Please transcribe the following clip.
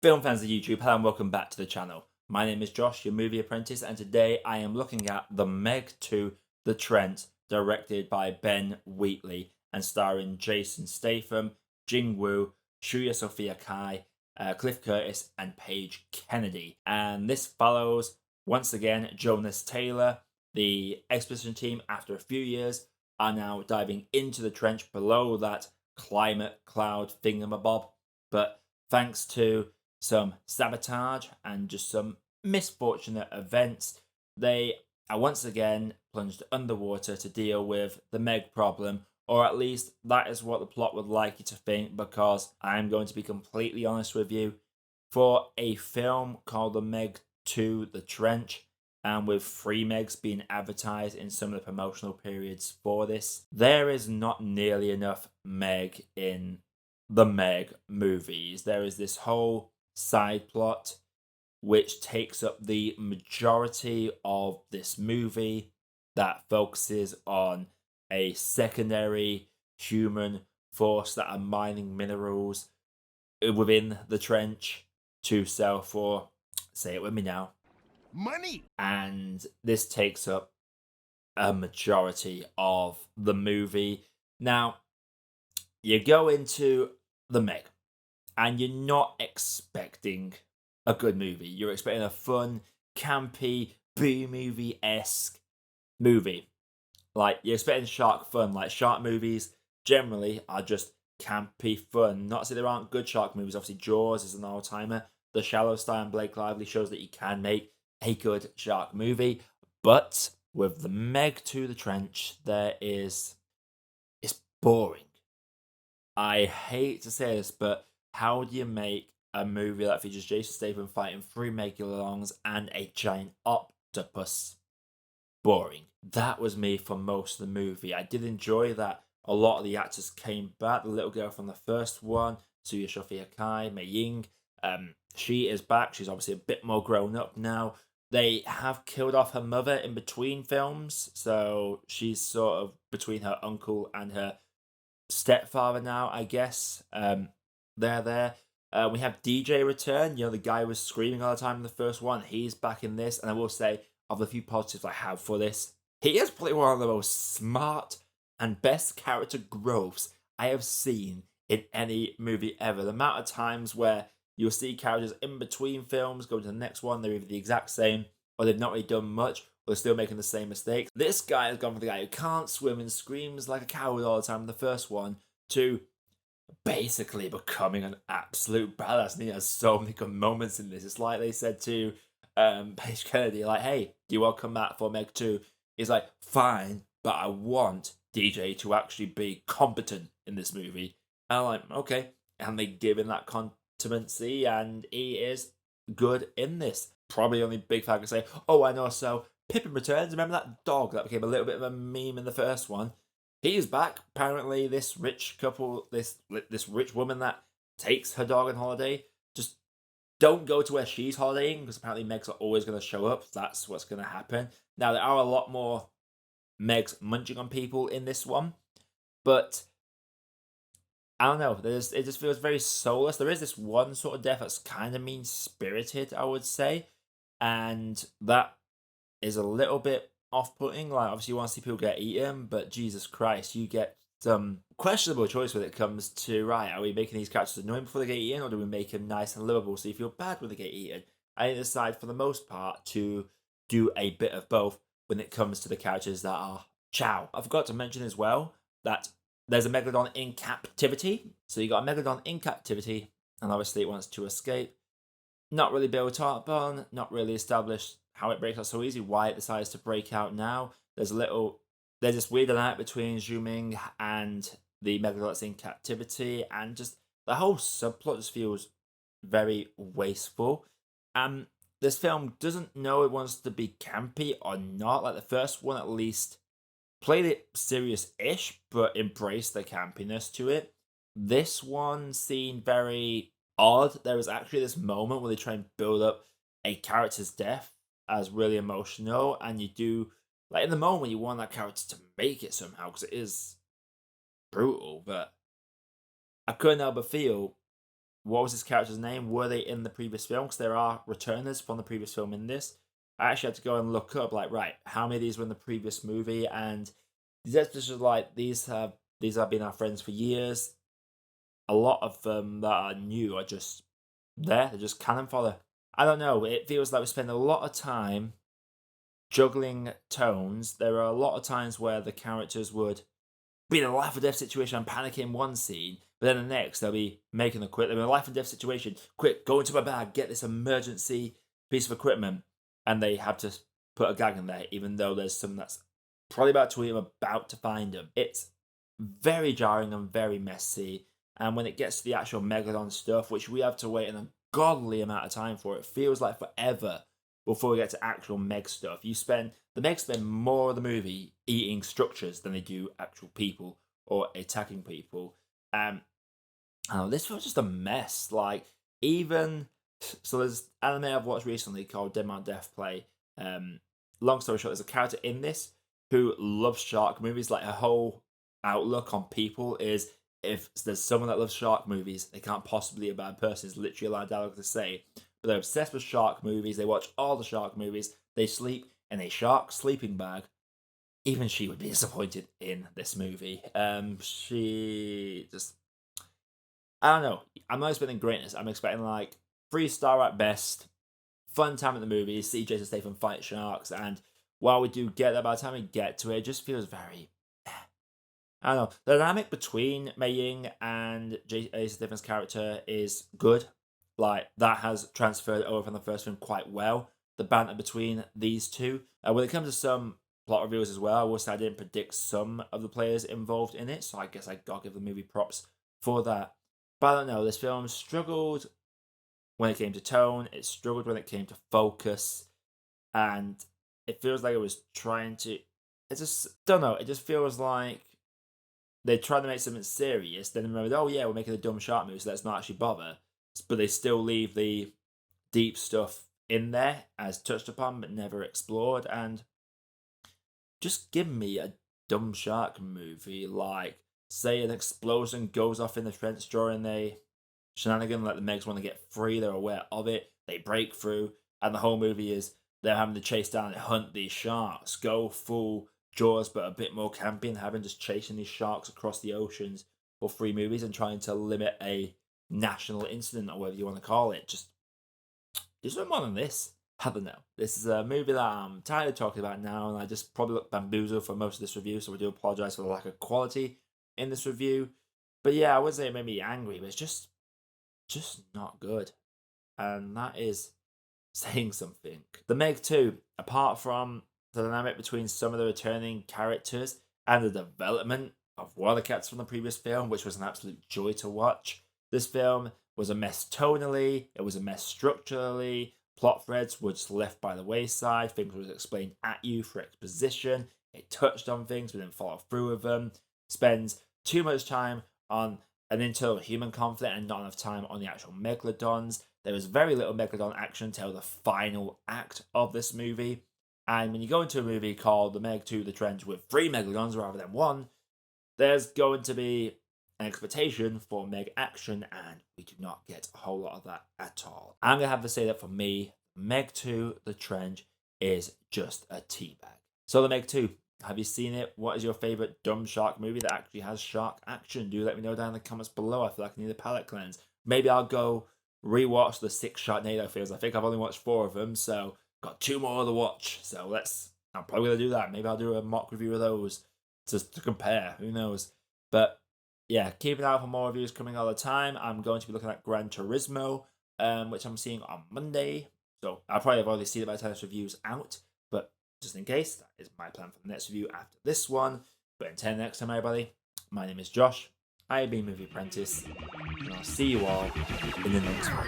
Film fans of YouTube, hello and welcome back to the channel. My name is Josh, your movie apprentice, and today I am looking at The Meg 2, The Trent, directed by Ben Wheatley and starring Jason Statham, Jing, Shuya, Sophia, Cliff Curtis, and Paige Kennedy. And this follows, once again, Jonas Taylor. The expedition team, after a few years, are now diving into the trench below that climate cloud thingamabob. But thanks to some sabotage and just some misfortunate events, they are once again plunged underwater to deal with the Meg problem, or at least that is what the plot would like you to think, because I'm going to be completely honest with you. For a film called The Meg 2, The Trench, and with 3 Megs being advertised in some of the promotional periods for this, there is not nearly enough Meg in the Meg movies. There is this whole side plot which takes up the majority of this movie that focuses on a secondary human force that are mining minerals within the trench to sell for, say it with me now, money. And this takes up a majority of the movie. Now, you go into the Meg, and you're not expecting a good movie. You're expecting a fun, campy, B-movie-esque movie. Like, you're expecting shark fun. Like, shark movies generally are just campy fun. Not to say there aren't good shark movies. Obviously, Jaws is an all-timer. The Shallow starring Blake Lively shows that you can make a good shark movie. But with the Meg 2, The Trench, it's boring. I hate to say this, but how do you make a movie that features Jason Statham fighting 3 megalodons and a giant octopus boring? That was me for most of the movie. I did enjoy that a lot of the actors came back. The little girl from the first one, Shuya, Sophia, Mei Ying, she is back. She's obviously a bit more grown up now. They have killed off her mother in between films, so she's sort of between her uncle and her stepfather now, I guess. They're there. We have DJ return. You know, the guy who was screaming all the time in the first one. He's back in this, and I will say, of the few positives I have for this, he is probably one of the most smart and best character growths I have seen in any movie ever. The amount of times where you'll see characters in between films go to the next one, they're either the exact same, or they've not really done much, or they're still making the same mistakes. This guy has gone from the guy who can't swim and screams like a coward all the time in the first one to basically becoming an absolute badass. And he has so many good moments in this. It's like they said to Paige Kennedy, like, hey, do you want to come back for Meg 2? He's like, fine, but I want DJ to actually be competent in this movie. And I'm like, okay. And they give him that competency, and he is good in this. Probably only big fan can say, oh, I know, so Pippin returns. Remember that dog that became a little bit of a meme in the first one? He's back. Apparently, this rich couple, this rich woman that takes her dog on holiday, just don't go to where she's holidaying, because apparently Megs are always going to show up. That's what's going to happen. Now, there are a lot more Megs munching on people in this one, but I don't know. It just feels very soulless. There is this one sort of death that's kind of mean-spirited, I would say, and that is a little bit off-putting. Like, obviously you want to see people get eaten, but Jesus Christ, you get some questionable choice when it comes to, right, are we making these characters annoying before they get eaten, or do we make them nice and livable so you feel bad when they get eaten? I decide, for the most part, to do a bit of both when it comes to the characters that are chow. I forgot to mention as well that there's a megalodon in captivity. So you got a megalodon in captivity, and obviously it wants to escape. Not really built up on, not really established how it breaks out so easy, why it decides to break out now. There's this weird dynamic between Zhu and the megalodon that's in captivity, and just the whole subplot just feels very wasteful. This film doesn't know it wants to be campy or not. Like, the first one at least played it serious-ish, but embraced the campiness to it. This one seemed very odd. There was actually this moment where they try and build up a character's death as really emotional, and you do, like, in the moment you want that character to make it somehow, because it is brutal, but I couldn't help but feel what was his character's name? Were they in the previous film? Because there are returners from the previous film in this. I actually had to go and look up, like, right, how many of these were in the previous movie? And these extras are like, these have been our friends for years. A lot of them that are new are just there. They're just cannon fodder. I don't know. It feels like we spend a lot of time juggling tones. There are a lot of times where the characters would be in a life or death situation and panic in one scene, but then the next they'll be making a quick. They're in a life and death situation. Quick, go into my bag, get this emergency piece of equipment, and they have to put a gag in there, even though there's something that's probably about to him, about to find him. It's very jarring and very messy. And when it gets to the actual Megalodon stuff, which we have to wait an ungodly amount of time for, it feels like forever before we get to actual Meg stuff. The Megs spend more of the movie eating structures than they do actual people or attacking people. This was just a mess. Like, even so, there's anime I've watched recently called Dead Man Death Play. Long story short, there's a character in this who loves shark movies. Like, her whole outlook on people is, if there's someone that loves shark movies, they can't possibly be a bad person. It's literally a lot of dialogue to say. But they're obsessed with shark movies. They watch all the shark movies. They sleep in a shark sleeping bag. Even she would be disappointed in this movie. She just, I don't know. I'm not expecting greatness. I'm expecting like 3-star at best. Fun time at the movies. See Jason Statham fight sharks. And while we do get that, by the time we get to it, it just feels very, I don't know. The dynamic between Mei Ying and Jason Statham's character is good. Like, that has transferred over from the first film quite well. The banter between these two. When it comes to some plot reveals as well, I will say I didn't predict some of the players involved in it, so I guess I gotta give the movie props for that. But I don't know, this film struggled when it came to tone, it struggled when it came to focus, and it feels like it was trying to, it just feels like they tried to make something serious, then remembered, oh yeah, we're making a dumb shark movie, so let's not actually bother. But they still leave the deep stuff in there as touched upon but never explored, and just give me a dumb shark movie. Like, say an explosion goes off in the trench during a shenanigan, like the Megs want to get free, they're aware of it, they break through, and the whole movie is they're having to chase down and hunt these sharks, go full Jaws but a bit more campy, and having just chasing these sharks across the oceans for 3 movies and trying to limit a national incident or whatever you want to call it. Just no more than this. I don't know. This is a movie that I'm tired of talking about now, and I just probably look bamboozled for most of this review, so I do apologise for the lack of quality in this review. But yeah, I would say it made me angry, but it's just not good. And that is saying something. The Meg 2, apart from the dynamic between some of the returning characters and the development of one of the cats from the previous film, which was an absolute joy to watch, this film was a mess tonally, it was a mess structurally, plot threads were just left by the wayside, things were explained at you for exposition, it touched on things but didn't follow through with them, spends too much time on an internal human conflict and not enough time on the actual megalodons. There was very little megalodon action until the final act of this movie, and when you go into a movie called The Meg 2 The Trench with 3 megalodons rather than 1, there's going to be an expectation for Meg action, and we do not get a whole lot of that at all. I'm going to have to say that for me, Meg 2 The Trench is just a teabag. So The Meg 2, have you seen it? What is your favourite dumb shark movie that actually has shark action? Do let me know down in the comments below. I feel like I need a palate cleanse. Maybe I'll go rewatch the 6 Sharknado films. I think I've only watched 4 of them, so got 2 more to watch. So I'm probably going to do that. Maybe I'll do a mock review of those just to compare. Who knows? But yeah, keep an eye out for more reviews coming all the time. I'm going to be looking at Gran Turismo, which I'm seeing on Monday. So I'll probably have already seen it by the time this review's out. But just in case, that is my plan for the next review after this one. But until next time, everybody, my name is Josh. I've been Movie Apprentice. And I'll see you all in the next one.